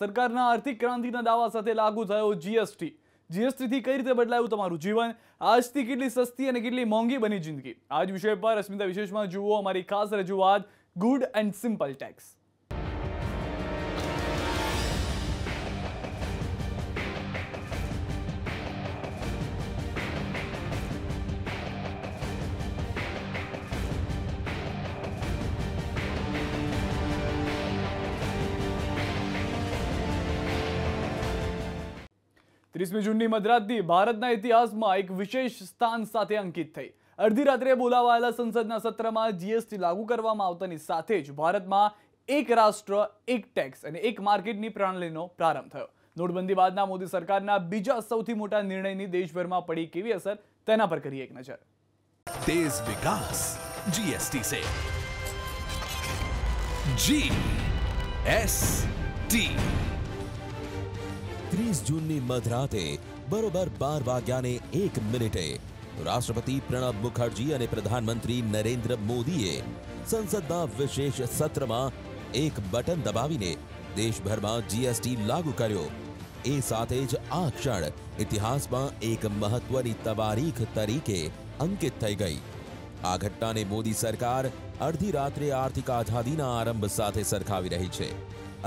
સરકારના આર્થિક ક્રાંતિના દાવા સાથે લાગુ થયો જીએસટી. જીએસટીથી કઈ રીતે બદલાયું તમારું જીવન? આજથી કેટલી સસ્તી અને કેટલી મોંઘી બની જિંદગી? આ જ વિષય પર અસ્મિતા વિશેષમાં જુઓ અમારી ખાસ રજૂઆત ગુડ એન્ડ સિમ્પલ ટેક્સ. 30મી જૂનની મધરાતથી ભારતના ઇતિહાસમાં એક વિશેષ સ્થાન સાથે અંકિત થઈ. અડધી રાત્રે બોલાવાયેલા સંસદના સત્રમાં જીએસટી લાગુ કરવામાં આવતાની સાથે જ ભારતમાં એક રાષ્ટ્ર એક ટેક્સ અને એક માર્કેટની પ્રણાલીનો પ્રારંભ થયો. નોટબંધી બાદના મોદી સરકારના બીજા સૌથી મોટા નિર્ણયની દેશભરમાં પડી કેવી અસર, તેના પર કરીએ એક નજર. तेज विकास जीएसटी से जीएसटी 30 જૂનની મધરાતે બરોબર 12 વાગ્યાને 1 મિનિટે રાષ્ટ્રપતિ પ્રણબ મુખર્જી અને પ્રધાનમંત્રી નરેન્દ્ર મોદીએ સંસદના વિશેષ સત્રમાં એક બટન દબાવીને દેશભરમાં જીએસટી લાગુ કર્યો. એ સાથે જ આ ક્ષણ ઇતિહાસમાં એક મહત્વની તારીખ તરીકે અંકિત થઈ ગઈ. આ ઘટનાને મોદી સરકાર અડધી રાત્રે આર્થિક આઝાદીના આરંભ સાથે સરખાવી રહી છે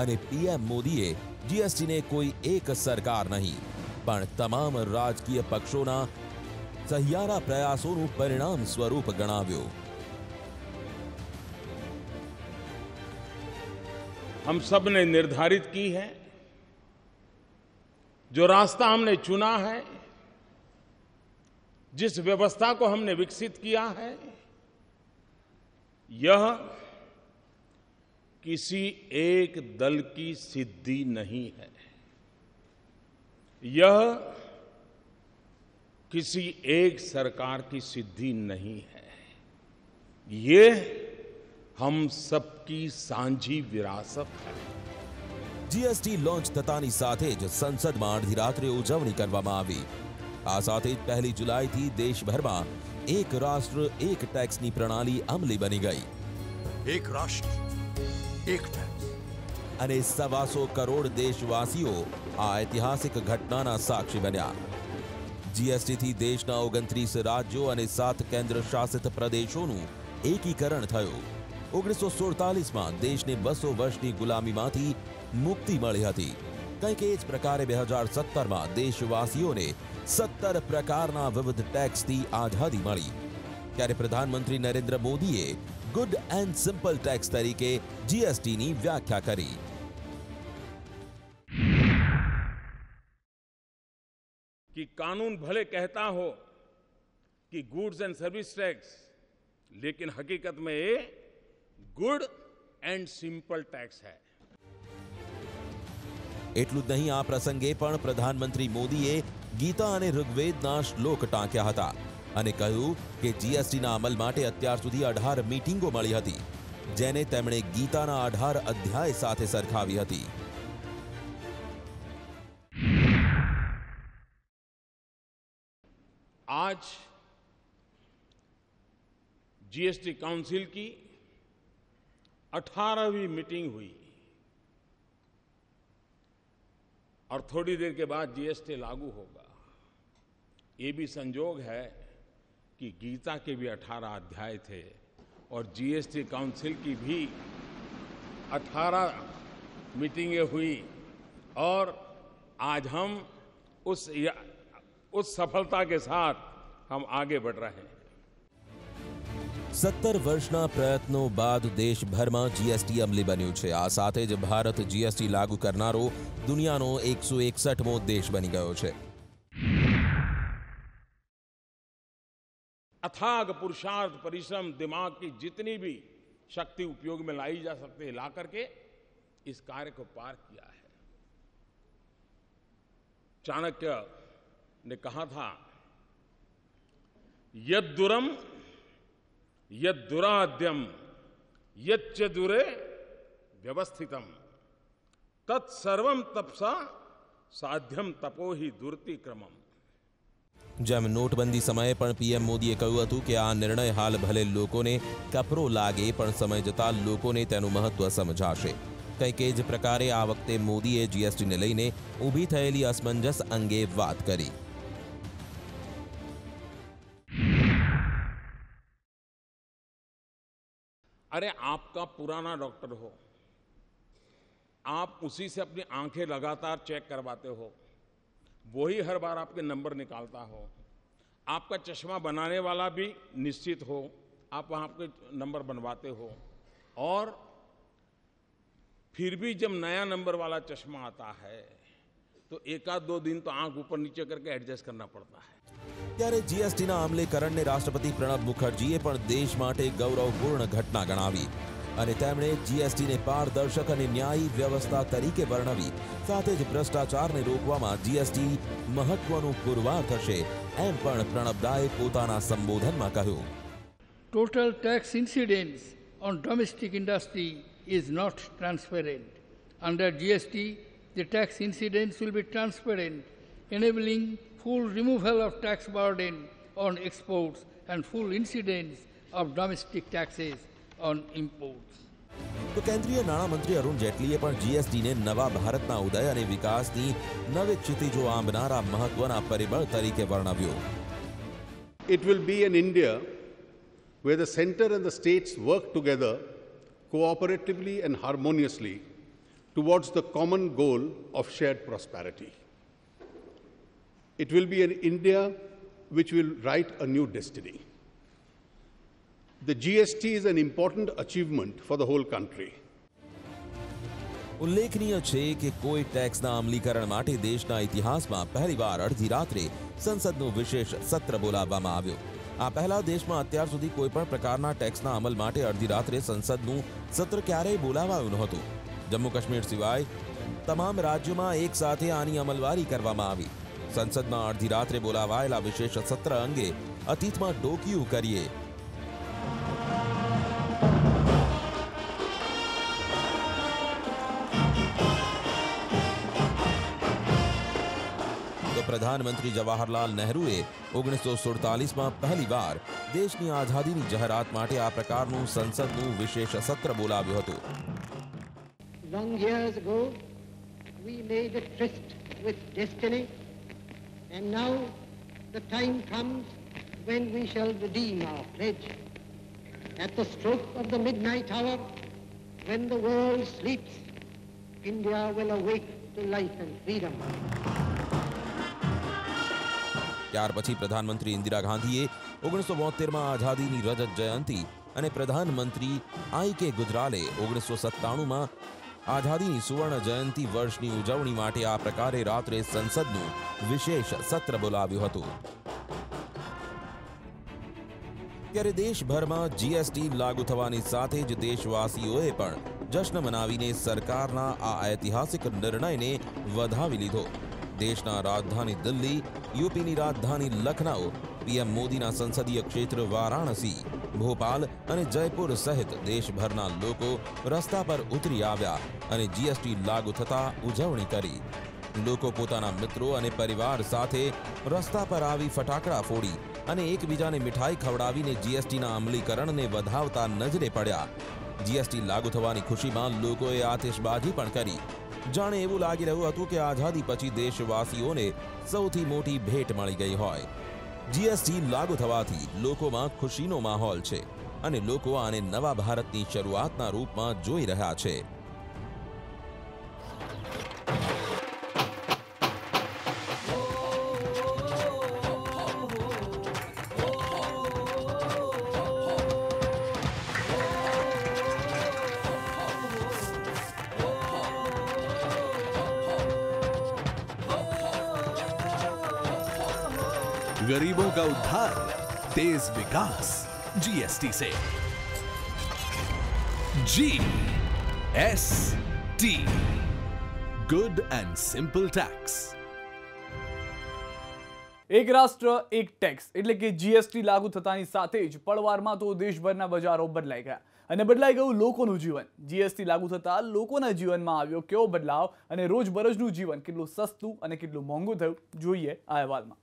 અને પીએમ મોદીએ જીએસટીને કોઈ એક સરકાર નહીં પણ તમામ રાજકીય પક્ષોના સહિયારા પ્રયાસોનું પરિણામ સ્વરૂપ ગણાવ્યું. हम सब ने निर्धारित की है, जो रास्ता हमने चुना है, जिस व्यवस्था को हमने विकसित किया है, यह किसी एक दल की सिद्धि नहीं है. यह किसी एक सरकार की सिद्धि नहीं है. ये हम सबकी सांझी विरासत है. જીએસટી લોન્ચ થતાની સાથે જ સંસદમાં અડધી રાત્રે ઉજવણી કરવામાં આવી. આ સાથે જ 1 જુલાઈથી દેશભરમાં એક રાષ્ટ્ર એક ટેક્સની પ્રણાલી અમલી બની ગઈ. एक राष्ट्र एक टैक्स અને 125 કરોડ દેશવાસીઓ આ ઐતિહાસિક ઘટનાના સાક્ષી બન્યા. જીએસટીથી દેશના 29 રાજ્યો અને 7 કેન્દ્ર શાસિત પ્રદેશોનું એકીકરણ થયું. 1947માં દેશને 200 વર્ષની ગુલામીમાંથી મુક્તિ મળી હતી. કંઈક એ જ પ્રકારે 2017માં દેશવાસીઓને 17 પ્રકારના વિવિધ ટેક્સથી આઝાદી મળી. ત્યારે પ્રધાનમંત્રી નરેન્દ્ર મોદીએ ગુડ એન્ડ સિમ્પલ ટેક્સ તરીકે જીએસટીની વ્યાખ્યા કરી. कि कानून भले कहता हो कि गुड्स एंड सर्विस टैक्स, लेकिन हकीकत में ये गुड एंड सिंपल टैक्स है. એટલું જ નહીં, આ પ્રસંગે પણ પ્રધાનમંત્રી મોદીએ ગીતા અને ઋગ્વેદના શ્લોક ટાંક્યા હતા અને કહ્યું કે જીએસટીના અમલ માટે અત્યાર સુધી 18 મીટિંગો મળી હતી, જેને તેમણે ગીતાના 18 અધ્યાય સાથે સરખાવી હતી. आज जीएसटी काउंसिल की 18वीं मीटिंग हुई और थोड़ी देर के बाद जीएसटी लागू होगा. ये भी संजोग है कि गीता के भी 18 अध्याय थे और जीएसटी काउंसिल की भी 18 मीटिंगें हुई और आज हम उस सफलता के साथ हम आगे बढ़ रहे हैं. 17 વર્ષના પ્રયત્નો બાદ દેશભરમાં જીએસટી અમલી બન્યું છે. આ સાથે જ ભારત જીએસટી લાગુ કરનારો દુનિયાનો 161મો દેશ બની ગયો છે. अथाग पुरुषार्थ, परिश्रम, दिमाग की जितनी भी शक्ति उपयोग में लाई जा सकती है, ला करके इस कार्य को पार किया है. चाणक्य ने कहा था, यद्दुरम यद्दुराद्यम यच्च दुरे व्यवस्थितम तत्सर्वम तपसा साध्यम तपो ही दुर्ति क्रमम. જેમ નોટબંધી સમયે પણ પીએમ મોદીએ કહ્યું હતું કે આ નિર્ણય હાલ ભલે લોકોને કપરો લાગે પણ સમય જતાં લોકોને તેનું મહત્વ સમજાશે. કંઈક જ પ્રકારે આ વખતે મોદીએ જીએસટીને લઈને ઊભી થયેલી અસમંજસ અંગે વાત કરી. अरे आपका पुराना डॉक्टर हो, आप उसी से अपनी आंखें लगातार चेक करवाते हो, वही हर बार आपके नंबर निकालता हो, आपका चश्मा बनाने वाला भी निश्चित हो, आप वहाँ आपके नंबर बनवाते हो, और फिर भी जब नया नंबर वाला चश्मा आता है तो एक आध दो दिन तो आंख ऊपर नीचे करके एडजस्ट करना पड़ता है. ત્યારે જીએસટીના અમલીકરણને રાષ્ટ્રપતિ પ્રણબ મુખર્જીએ પણ દેશ માટે ગૌરવપૂર્ણ ઘટના ગણાવી અને તેમણે જીએસટીને પારદર્શક અને ન્યાયી વ્યવસ્થા તરીકે વર્ણવી. સાથે જ ભ્રષ્ટાચારને રોકવામાં જીએસટી મહત્વનું પુરવાર થશે એમ પણ પ્રણબદાએ પોતાના સંબોધનમાં કહ્યું. Total tax incidence on domestic industry is not transparent. Under GST, the tax incidence will be transparent, enabling full removal of tax burden on exports and full incidence of domestic taxes on imports. તો કેન્દ્રીય નાણામંત્રી અરુણ જેટલીએ પણ જીએસટીને નવા ભારતના ઉદય અને વિકાસની નવી ક્ષિતિજો આંબનારા મહત્વના પરિબળ તરીકે વર્ણવ્યો. It will be an India where the center and the states work together cooperatively and harmoniously towards the common goal of shared prosperity. It will be an India which will write a new destiny. The GST is an important achievement for the whole country. ઉલ્લેખનીય છે કે કોઈ ટેક્સના અમલીકરણ માટે દેશના ઇતિહાસમાં પહેલીવાર અડધી રાત્રે સંસદનું વિશેષ સત્ર બોલાવવામાં આવ્યું. આ પહેલા દેશમાં અત્યાર સુધી કોઈપણ પ્રકારના ટેક્સના અમલ માટે અડધી રાત્રે સંસદનું સત્ર ક્યારેય બોલાવાયું નહોતું. જમ્મુ કાશ્મીર સિવાય તમામ રાજ્યોમાં એક સાથે આની અમલવારી કરવામાં આવી. સંસદમાં અડધી રાત્રે બોલાવાયેલા વિશેષ સત્ર અંગે અતીતમાં ડોકિયું કરીએ. તો પ્રધાનમંત્રી જવાહરલાલ નહેરુએ 1947માં પહેલીવાર દેશની આઝાદીની જાહેરાત માટે આ પ્રકારનું સંસદનું વિશેષ સત્ર બોલાવ્યું હતું. Long years ago, we made a tryst with destiny. And now the time comes when we shall redeem our pledge. At the stroke of the midnight hour, when the world sleeps, India will awake to life and freedom. ત્યાર પછી પ્રધાનમંત્રી ઇન્દિરા ગાંધીએ 1972માં આઝાદીની રજત જયંતિ અને પ્રધાનમંત્રી આઈ.કે. ગુજરાલે 1997માં આઝાદીની સુવર્ણ જયંતિ વર્ષની ઉજવણી માટે આ પ્રકારે રાત્રે સંસદનું વિશેષ સત્ર બોલાવ્યું હતું. ત્યારે દેશભરમાં જીએસટી લાગુ થવાની સાથે જ દેશવાસીઓએ પણ જશ્ન મનાવીને સરકારના આ ઐતિહાસિક નિર્ણયને વધાવી લીધો. દેશના રાજધાની દિલ્હી, યુપીની રાજધાની લખનઉ, પીએમ મોદીના સંસદીય ક્ષેત્ર વારાણસી, ભોપાલ અને જયપુર સહિત દેશભરના લોકો રસ્તા પર ઉતરી આવ્યા અને જીએસટી લાગુ થતા ઉજવણી કરી. લોકો પોતાના મિત્રો અને પરિવાર સાથે રસ્તા પર આવી ફટાકડા ફોડી અને એકબીજાને મીઠાઈ ખવડાવીને જીએસટીના અમલીકરણને વધાવતા નજરે પડ્યા. જીએસટી લાગુ થવાની ખુશીમાં લોકોએ આતિશબાજી પણ કરી. જાણે એવું લાગી રહ્યું હતું કે આઝાદી પછી દેશવાસીઓને સૌથી મોટી ભેટ મળી ગઈ હોય. જીએસટી લાગુ થવાથી લોકોમાં ખુશીનો માહોલ છે અને લોકો આને નવા ભારતની શરૂઆતના રૂપમાં જોઈ રહ્યા છે. गरीबों का उद्धार, तेज विकास, जीएसटी से। GST, good and simple tax. એક રાષ્ટ્ર એક ટેક્સ એટલે કે જીએસટી લાગુ થતાની સાથે જ પળવારમાં તો દેશભરના બજારો બદલાઈ ગયા અને બદલાઈ ગયું લોકોનું જીવન. જીએસટી લાગુ થતા લોકોના જીવનમાં આવ્યો કેવો બદલાવ અને રોજબરોજનું જીવન કેટલું સસ્તું અને કેટલું મોંઘું થયું જોઈએ આ અહેવાલમાં.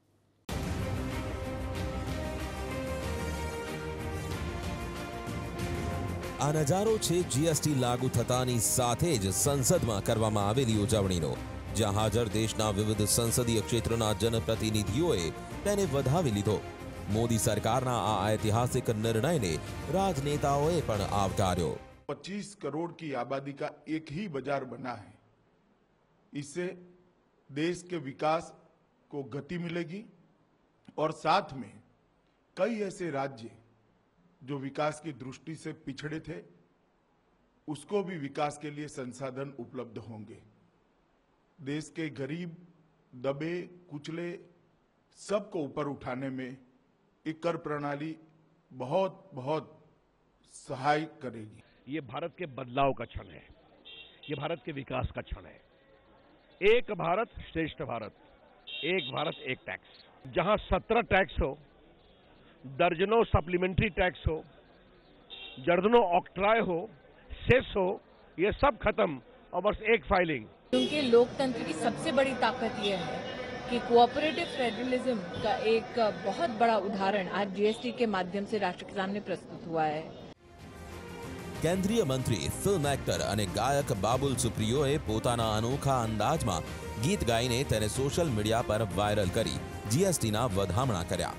આ નજારો છે જીએસટી લાગુ થતાની સાથે જ સંસદમાં કરવામાં આવેલી ઉજવણીનો, જ્યાં હાજર દેશના વિવિધ સંસદીય ક્ષેત્રના જનપ્રતિનિધિઓએ તેને વધાવી લીધો. મોદી સરકારના આ ઐતિહાસિક નિર્ણયને રાજનેતાઓએ પણ આવકાર્યો. 25 करोड़ की आबादी का एक ही बाजार बना है. इससे देश के विकास को गति मिलेगी और साथ में कई ऐसे राज्य जो विकास की दृष्टि से पिछड़े थे उसको भी विकास के लिए संसाधन उपलब्ध होंगे. देश के गरीब, दबे, कुचले सबको ऊपर उठाने में एक कर प्रणाली बहुत बहुत सहाय करेगी. ये भारत के बदलाव का क्षण है, ये भारत के विकास का क्षण है. एक भारत श्रेष्ठ भारत, एक भारत एक टैक्स. जहां 17 टैक्स हो, दर्जनों सप्लीमेंट्री टैक्स हो, दर्जनों ऑक्ट्राय हो, सेस हो, ये सब खत्म और बस एक फाइलिंग. क्योंकि लोकतंत्र की सबसे बड़ी ताकत यह है कि कोऑपरेटिव फेडरलिज्म का एक बहुत बड़ा उदाहरण आज जीएसटी के माध्यम से राष्ट्र के सामने प्रस्तुत हुआ है. કેન્દ્રીય મંત્રી, ફિલ્મ એક્ટર અને ગાયક બાબુલ સુપ્રિયોએ પોતાના અનોખા અંદાજમાં ગીત ગાઈને તેને સોશિયલ મીડિયા પર વાયરલ કરી જીએસટીના વધામણા કર્યા.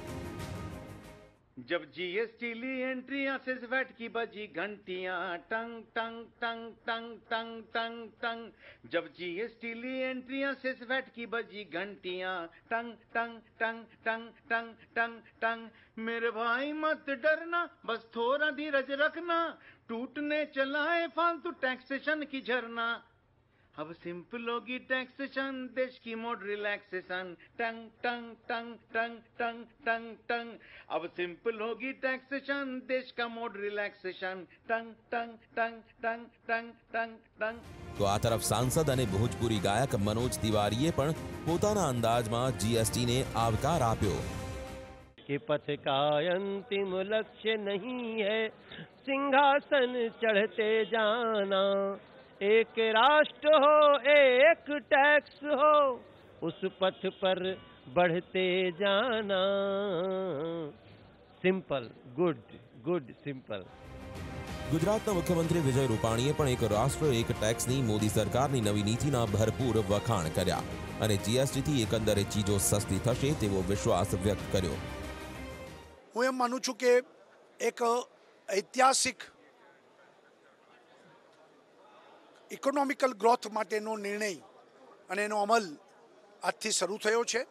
जब जीएसटी ली एंट्रियां से वैट की बजी घंटियां टंग टंग टंग टंग टंग टंग टंग. जब जीएसटी ली एंट्रियां से वैट की बजी घंटियां टंग टंग टंग टंग टंग टंग टंग. मेरे भाई मत डरना, बस थोड़ा धीरज रखना, टूटने चला है फालतू टैक्सेशन की झरना. अब सिंपल होगी टैक्सेशन, देश की मोड रिलैक्सेशन टंग टंग टंग टंग टंग टंग टंग. अब सिंपल होगी टैक्सेशन, देश का मोड रिलैक्सेशन टंग टंग टंग टंग टंग टंग टंग. તો આ તરફ સાંસદ અને ભોજપુરી ગાયક મનોજ તિવારીએ પણ પોતાના અંદાજમાં જીએસટીને આવકાર આપ્યો. કે પથ का अंतिम लक्ष्य नहीं है सिंहासन चढ़ते जाना. एक राष्ट्र हो, एक टैक्स हो, उस पथ पर बढ़ते जाना. Simple, good good simple. ગુજરાતના મુખ્યમંત્રી વિજય રૂપાણીએ પણ એક રાષ્ટ્ર એક ટેક્સની મોદી સરકારની નવી નીતિના ભરપૂર વખાણ કર્યા અને જીએસટીથી એકંદરે ચીજો સસ્તી થશે તેવો વિશ્વાસ વ્યક્ત કર્યો. હું એમ માનું છું કે એક ઐતિહાસિક ઇકોનોમિકલ ગ્રોથ માટેનો નિર્ણય અને એનો અમલ આજથી શરૂ થયો છે.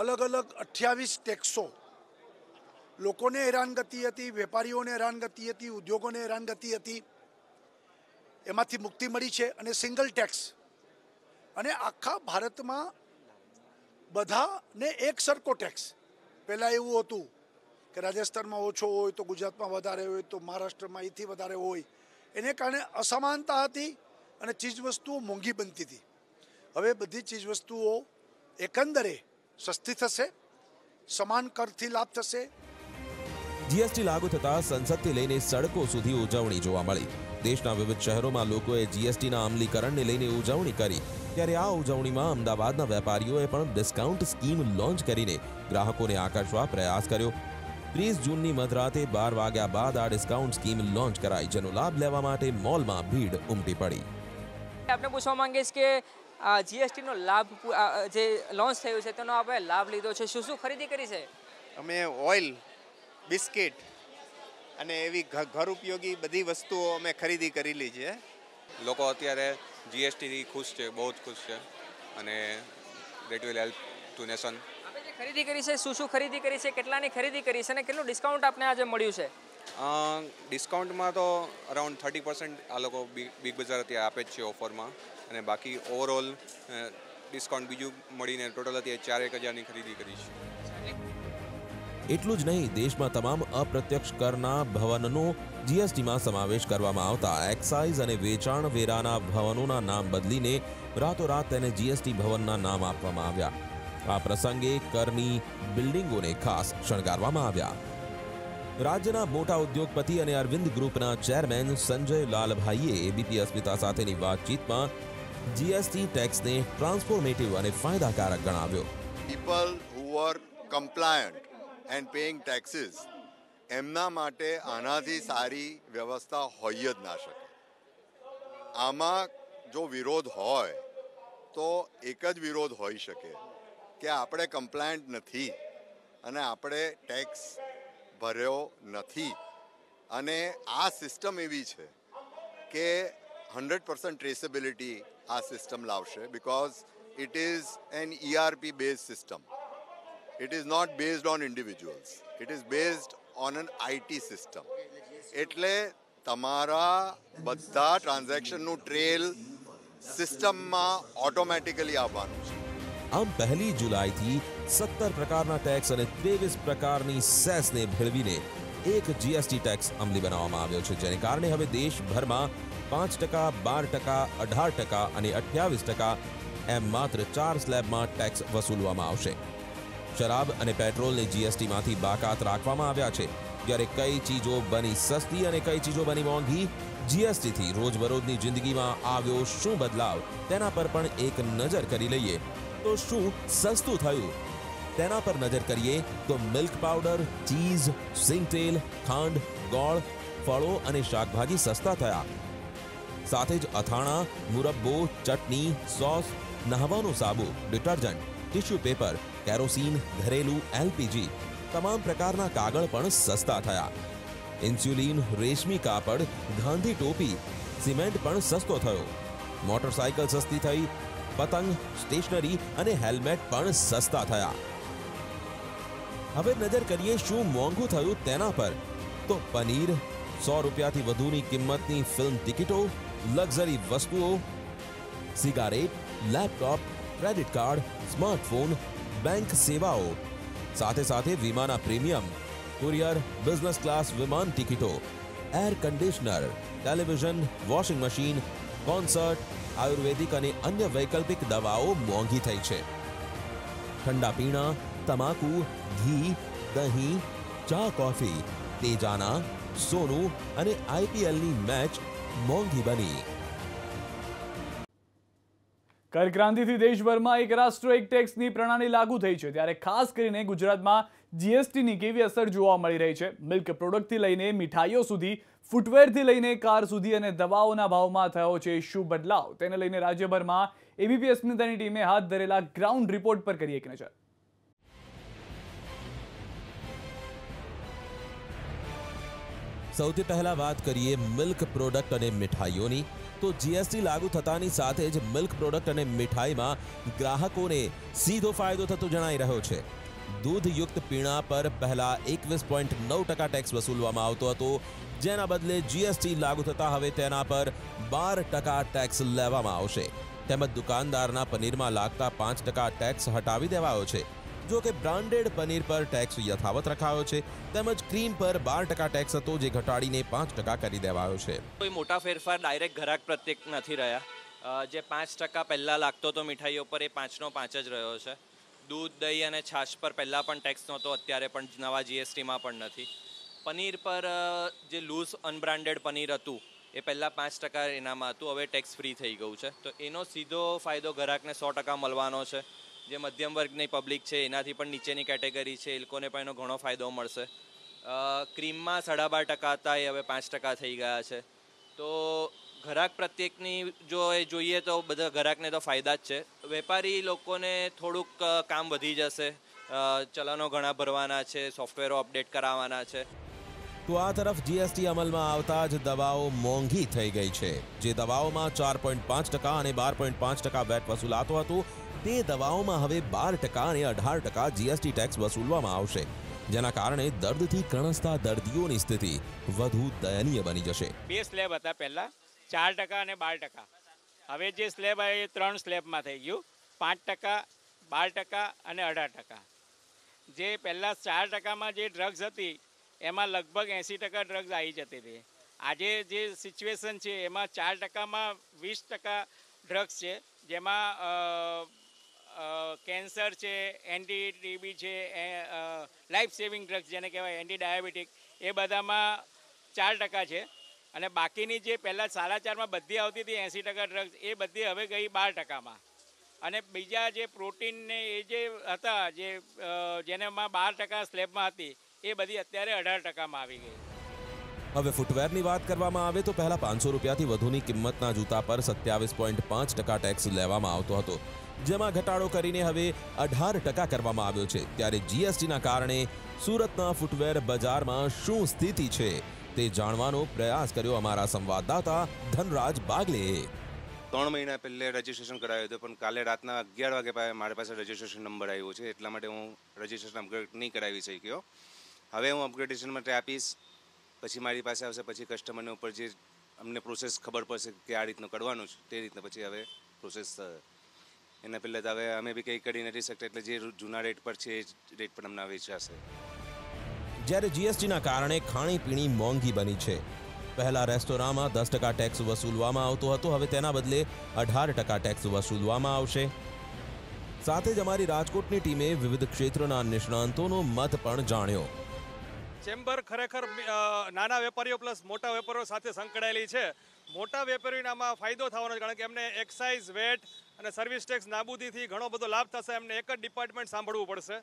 અલગ અલગ 28 ટેક્સો લોકોને હેરાનગતિ હતી, વેપારીઓને હેરાનગતિ હતી, ઉદ્યોગોને હેરાનગતિ હતી, એમાંથી મુક્તિ મળી છે. અને સિંગલ ટેક્સ અને આખા ભારતમાં બધાને એક સરખો ટેક્સ. પહેલાં એવું હતું કે રાજસ્થાનમાં ઓછો હોય તો ગુજરાતમાં વધારે હોય તો મહારાષ્ટ્રમાં એથી વધારે હોય, એને કારણે અસમાનતા હતી અને ચીજવસ્તુઓ મોંઘી બનતી હતી. હવે બધી ચીજવસ્તુઓ એકંદરે સસ્તી થશે, સમાન કરથી લાભ થશે. જીએસટી લાગુ થતા સંસદથી લઈને સડકો સુધી ઉજવણી જોવા મળી. દેશના વિવિધ શહેરોમાં લોકોએ જીએસટીના અમલીકરણને લઈને ઉજવણી કરી. ત્યારે આ ઉજવણીમાં અમદાવાદના વેપારીઓએ પણ ડિસ્કાઉન્ટ સ્કીમ લોન્ચ કરીને ગ્રાહકોને આકર્ષવા પ્રયાસ કર્યો. 30 જૂનની મધરાતે 12 વાગ્યા બાદ આ ડિસ્કાઉન્ટ સ્કીમ લોન્ચ કરાઈ, જેનો લાભ લેવા માટે મોલમાં ભીડ ઉમટી પડી. આપણે પૂછવા માંગીશ કે જીએસટીનો લાભ જે લોન્ચ થયું છે તેનો આપણે લાભ લીધો છે, શું શું ખરીદી કરી છે? અમે ઓઇલ, બિસ્કિટ અને એવી ઘર ઉપયોગી બધી વસ્તુઓ અમે ખરીદી કરેલી છે. લોકો અત્યારે જીએસટીથી ખુશ છે, બહુ જ ખુશ છે અને that will help to nation. આપણે જે ખરીદી કરી છે, શું શું ખરીદી કરી છે, કેટલાની ખરીદી કરી છે અને કેટલું ડિસ્કાઉન્ટ આપને આજે મળ્યું છે? ડિસ્કાઉન્ટમાં તો અરાઉન્ડ 30% આ લોકો બિગ બજાર અત્યારે આપે જ છે ઓફરમાં, અને બાકી ઓવરઓલ ડિસ્કાઉન્ટ બીજું મળીને ટોટલ અત્યારે 4,000ની ખરીદી કરી છે. એટલું જ નહીં, દેશમાં તમામ અપ્રત્યક્ષ કરના ભવનનો જીએસટીમાં સમાવેશ કરવામાં આવતા એક્સાઇઝ અને વેચાણ વેરાના ભવનોના નામ બદલીને રાતોરાત તેને જીએસટી ભવનના નામ આપવામાં આવ્યા. આ પ્રસંગે કરની બિલ્ડિંગોને ખાસ શણગારવામાં આવ્યા. રાજ્યના મોટા ઉદ્યોગપતિ અને અરવિંદ ગ્રુપના ચેરમેન સંજય લાલભાઈએ એબીપી અસ્મિતા સાથેની વાતચીતમાં જીએસટી ટેક્સને ટ્રાન્સફોર્મેટિવ અને ફાયદાકારક ગણાવ્યો. People who were compliant and paying taxes એમના માટે આનાથી સારી વ્યવસ્થા હોય જ ના શકે. આમાં જો વિરોધ હોય તો એક જ વિરોધ હોઈ શકે કે આપણે કમ્પ્લાયન્ટ નથી અને આપણે ટેક્સ ભર્યો નથી, અને આ સિસ્ટમ એવી છે કે 100% ટ્રેસેબિલિટી આ સિસ્ટમ લાવશે, because it is an ERP based system. It is not based on individuals, it is based on an IT system. એટલે તમારા બધા ટ્રાન્ઝેક્શનનું ટ્રેલ સિસ્ટમમાં ઓટોમેટિકલી આવવાનું છે. આમ 1 જુલાઈથી 17 પ્રકારના ટેક્સ અને 23 પ્રકારની સેસને ભેળવીને એક GST ટેક્સ અમલી બનાવવામાં આવ્યો છે, જેને કારણે હવે દેશભરમાં 5%, 12%, 18% અને 28% એમ માત્ર 4 સ્લેબમાં ટેક્સ વસૂલવામાં આવશે. શરાબ અને પેટ્રોલને GSTમાંથી બાકાત રાખવામાં આવ્યા છે, જ્યારે કઈ ચીજો બની સસ્તી અને કઈ ચીજો બની મોંઘી. GSTથી રોજબરોજની જિંદગીમાં આવ્યો શું બદલાવ, તેના પર પણ એક નજર કરી લઈએ. તો શું સસ્તું થયું તેના પર નજર કરીએ તો મિલ્ક પાવડર, ચીઝ, સિંગ તેલ, ખાંડ, ગોળ, ફળો અને શાકભાજી સસ્તા થયા. સાથે જ અથાણા, મુરબ્બો, ચટણી, સોસ, નહાવાનું સાબુ, ડિટર્જન્ટ, ટિશ્યુ પેપર, કેરોસીન, ઘરેલું LPG, તમામ પ્રકારના કાગળ પણ સસ્તા થયા. ઇન્સ્યુલિન, રેશમી કાપડ, ગાંધી ટોપી, સિમેન્ટ પણ સસ્તો થયો. મોટરસાયકલ સસ્તી થઈ. પતંગ, સ્ટેશનરી અને હેલ્મેટ પણ સસ્તા થયા. હવે નજર કરીએ શું મોંઘું થયું તેના પર. તો પનીર, 100 રૂપિયાથી વધુની કિંમતની ફિલ્મ ટિકિટો, લક્ઝરી વસ્તુઓ, cigarette, laptop, credit card, smartphone, bank સેવાઓ, સાથે સાથે વીમાના પ્રીમિયમ, કુરિયર, બિઝનેસ ક્લાસ વિમાન ટિકિટો, air conditioner, television, washing machine, concert, આયુર્વેદિક અને અન્ય વૈકલ્પિક દવાઓ મોંઘી થઈ છે. ઠંડા પીણા, તમાકુ, ઘી, દહીં, ચા, કોફી, તેજાના, સોનું અને IPLની મેચ મોંઘી બની. કરક્રાંતિથી દેશભરમાં એક રાષ્ટ્ર એક ટેક્સની પ્રણાલી લાગુ થઈ છે, ત્યારે ખાસ કરીને ગુજરાતમાં GSTની કેવી અસર જોવા મળી રહી છે. મિલ્ક પ્રોડક્ટથી લઈને મીઠાઈઓ સુધી, ફૂટવેરથી લઈને કાર સુધી અને દવાઓના ભાવમાં થયો છે શું બદલાવ, તેને લઈને રાજ્યભરમાં ABP અસ્મિતાની ટીમે હાથ ધરેલા ગ્રાઉન્ડ રિપોર્ટ પર કરીએ એક નજર. સૌથી પહેલા વાત કરીએ મિલ્ક પ્રોડક્ટ અને મીઠાઈઓની. તો GST લાગુ થતાની સાથે જ મિલ્ક પ્રોડક્ટ અને મીઠાઈમાં ગ્રાહકોને સીધો ફાયદો થતો જણાઈ રહ્યો છે. દૂધયુક્ત પીણા પર પહેલા 21.9% ટેક્સ વસૂલવામાં આવતો હતો, જેના બદલે GST લાગુ થતા હવે તેના પર 12% ટેક્સ લેવામાં આવશે. તેમજ દુકાનદારના પનીરમાં લાગતા 5% ટેક્સ હટાવી દેવાયો છે. જો કે બ્રાન્ડેડ પનીર પર ટેક્સ યથાવત રખાયો છે, તેમજ ક્રીમ પર 12% ટેક્સ હતો, જે ઘટાડીને 5% કરી દેવાયો છે. કોઈ મોટા ફેરફાર ડાયરેક્ટ ગ્રાહક પ્રત્યે નથી રહ્યા. જે 5% પહેલાં લાગતો હતો મીઠાઈઓ પર, એ 5નો 5 જ રહ્યો છે. દૂધ, દહીં અને છાશ પર પહેલાં પણ ટેક્સ નહોતો, અત્યારે પણ નવા GSTમાં પણ નથી. પનીર પર જે લૂઝ અનબ્રાન્ડેડ પનીર હતું એ પહેલાં 5% એનામાં હતું, હવે ટેક્સ ફ્રી થઈ ગયું છે. તો એનો સીધો ફાયદો ગ્રાહકને 100% મળવાનો છે. જે મધ્યમ વર્ગની પબ્લિક છે, એનાથી પણ નીચેની કેટેગરી છે, એ લોકોને પણ એનો ઘણો ફાયદો મળશે. ક્રીમમાં 12.5% હતા, એ હવે 5% થઈ ગયા છે. તો ગ્રાહક પ્રત્યેકની જો એ જોઈએ તો બધા ગ્રાહકને તો ફાયદા જ છે. વેપારી લોકોને થોડુંક કામ વધી જશે, ચલનો ઘણા ભરવાના છે, સોફ્ટવેરો અપડેટ કરાવવાના છે. તો આ તરફ GST અમલમાં આવતા જ દવાઓ મોંઘી થઈ ગઈ છે. જે દવાઓમાં 4.5% અને 12.5% વેટ વસૂલાતો હતો, તે દવાઓમાં હવે 12% અને 18% GST ટેક્સ વસૂલવામાં આવશે, જેના કારણે દર્દથી કણસતા દર્દીઓની સ્થિતિ વધુ દયનીય બની જશે. 2 સ્લેબ હતા પહેલા, 4% અને 12%. હવે જે સ્લેબ આવે એ 3 સ્લેબમાં થઈ ગયું, 5%, 12% અને 18%. જે પહેલાં 4%માં જે ડ્રગ્સ હતી એમાં લગભગ 80% ડ્રગ્સ આવી જતી હતી. આજે જે સિચ્યુએશન છે એમાં 4%માં 20% ડ્રગ્સ છે, જેમાં કેન્સર છે, એન્ટી-TB છે, લાઈફ સેવિંગ ડ્રગ્સ જેને કહેવાય એન્ટી ડાયાબિટીક, એ બધામાં 4% છે. અને બાકીની જે પહેલાં 4.5% બધી આવતી હતી 80% ડ્રગ્સ, એ બધી હવે ગઈ 12%માં. અને બીજા જે પ્રોટીન ને એ જે હતા, જેનામાં 12% સ્લેબમાં હતી, એ બધી અત્યારે 18%માં આવી ગઈ. હવે ફૂટવેરની વાત કરવામાં આવે તો પહેલા 500 રૂપિયાથી વધુની કિંમતના જૂતા પર 27.5% ટેક્સ લેવામાં આવતો હતો, જેમાં ઘટાડો કરીને હવે 18% કરવામાં આવ્યો છે. ત્યારે જીએસટીના કારણે સુરતના ફૂટવેર બજારમાં શું સ્થિતિ છે તે જાણવાનો પ્રયાસ કર્યો અમારા સંવાદદાતા ધનરાજ બાગલેએ. 3 મહિના પહેલે રજીસ્ટ્રેશન કરાવ્યું હતું, પણ કાલે રાતના 11 વાગે મારી પાસે રજીસ્ટ્રેશન નંબર આવ્યો છે, એટલા માટે હું રજીસ્ટ્રેશન અપગ્રેડ નહીં કરાવી શક્યો. હવે હું અપગ્રેડેશન માટે આપીશ, પછી મારી પાસે આવશે, પછી કસ્ટમરને ઉપર જે અમને પ્રોસેસ ખબર પડશે કે આ રીતનું કરવાનું છે તે રીતના પછી હવે પ્રોસેસ એના પહેલાં તો હવે અમે બી કંઈ કરી નથી શકતા, એટલે જે જૂના રેટ પર છે એ રેટ પર અમને વેચાશે. જ્યારે જીએસટીના કારણે ખાણીપીણી મોંઘી બની છે. પહેલા રેસ્ટોરાંમાં 10% ટેક્સ વસૂલવામાં આવતો હતો, હવે તેના બદલે 18% ટેક્સ વસૂલવામાં આવશે. સાથે જ અમારી રાજકોટની ટીમે વિવિધ ક્ષેત્રના નિષ્ણાંતોનો મત પણ જાણ્યો. ચેમ્બર ખરેખર નાના વેપારીઓ પ્લસ મોટા વેપારીઓ સાથે સંકળાયેલી છે. મોટા વેપારીઓને આમાં ફાયદો થવાનો છે, કારણ કે એમને એક્સાઇઝ, વેટ અને સર્વિસ ટેક્સ નાબૂદીથી ઘણો બધો લાભ થશે. એમને એક જ ડિપાર્ટમેન્ટ સાંભળવું પડશે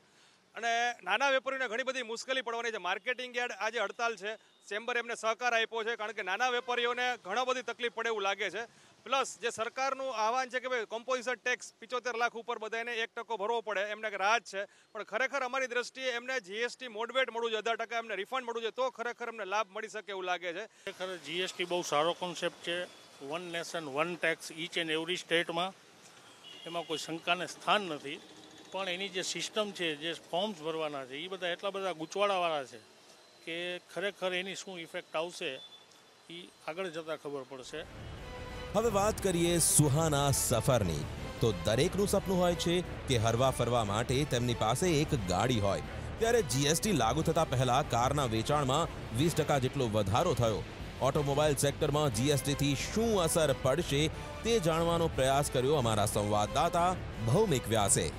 અને નાના વેપારીઓને ઘણી બધી મુશ્કેલી પડવાની છે. માર્કેટિંગ યાર્ડ આજે હડતાલ છે, ચેમ્બર એમને સહકાર આપ્યો છે, કારણ કે નાના વેપારીઓને ઘણો બધી તકલીફ પડે એવું લાગે છે. પ્લસ જે સરકારનું આહવાન છે કે ભાઈ કોમ્પોઝિટ ટેક્સ 75 લાખ ઉપર બધાને 1% ભરવો પડે, એમને રાહત છે, પણ ખરેખર અમારી દ્રષ્ટિએ એમને જીએસટી મોડવેટ મળવું જોઈએ, 18% એમને રિફંડ મળવું જોઈએ, તો ખરેખર એમને લાભ મળી શકે એવું લાગે છે. ખરેખર જીએસટી બહુ સારો કોન્સેપ્ટ છે. One nation one tax each and every સ્ટેટમાં, એમાં કોઈ શંકાને સ્થાન નથી. પણ એની જે સિસ્ટમ છે, જે ફોર્મ્સ ભરવાના છે, એ બધા એટલા બધા ગૂંચવાડાવાળા છે કે ખરેખર એની શું ઇફેક્ટ આવશે એ આગળ જતાં ખબર પડશે. હવે વાત કરીએ સુહાના સફરની, તો દરેકનું સપનું હોય છે કે હરવા ફરવા માટે તેમની પાસે એક ગાડી હોય. ત્યારે જીએસટી લાગુ થતા પહેલા કારના વેચાણમાં 20% જેટલો વધારો થયો. ઓટોમોબાઈલ સેક્ટરમાં જીએસટીથી શું અસર પડશે તે જાણવાનો પ્રયાસ કર્યો અમારા સંવાદદાતા ભૌમિક વ્યાસે.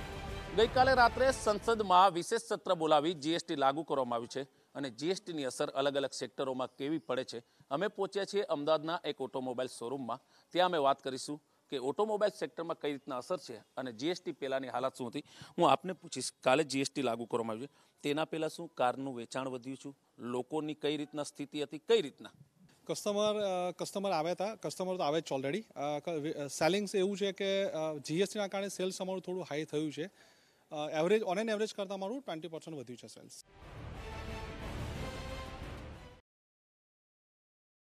ગઈકાલે રાત્રે સંસદમાં વિશેષ સત્ર બોલાવી જીએસટી લાગુ કરવામાં આવ્યું છે અને જીએસટીની અસર અલગ અલગ સેક્ટરોમાં કેવી પડે છે. અમે પહોંચ્યા છીએ અમદાવાદના એક ઓટોમોબાઈલ શોરૂમમાં. ત્યાં અમે વાત કરીશું કે ઓટોમોબાઈલ સેક્ટરમાં કઈ રીતના અસર છે અને જીએસટી પહેલાંની હાલત શું હતી. હું આપને પૂછીશ, કાલે જીએસટી લાગુ કરવામાં આવ્યું છે, તેના પહેલાં શું કારનું વેચાણ વધ્યું છે, લોકોની કઈ રીતના સ્થિતિ હતી, કઈ રીતના કસ્ટમર આવ્યા હતા. કસ્ટમર તો આવે જ ઓલરેડી. સેલિંગ્સ એવું છે કે જીએસટીના કારણે સેલ્સ અમારું થોડું હાઈ થયું છે. એવરેજ ઓન એન એવરેજ કરતાં અમારું 20% વધ્યું છે સેલ્સ.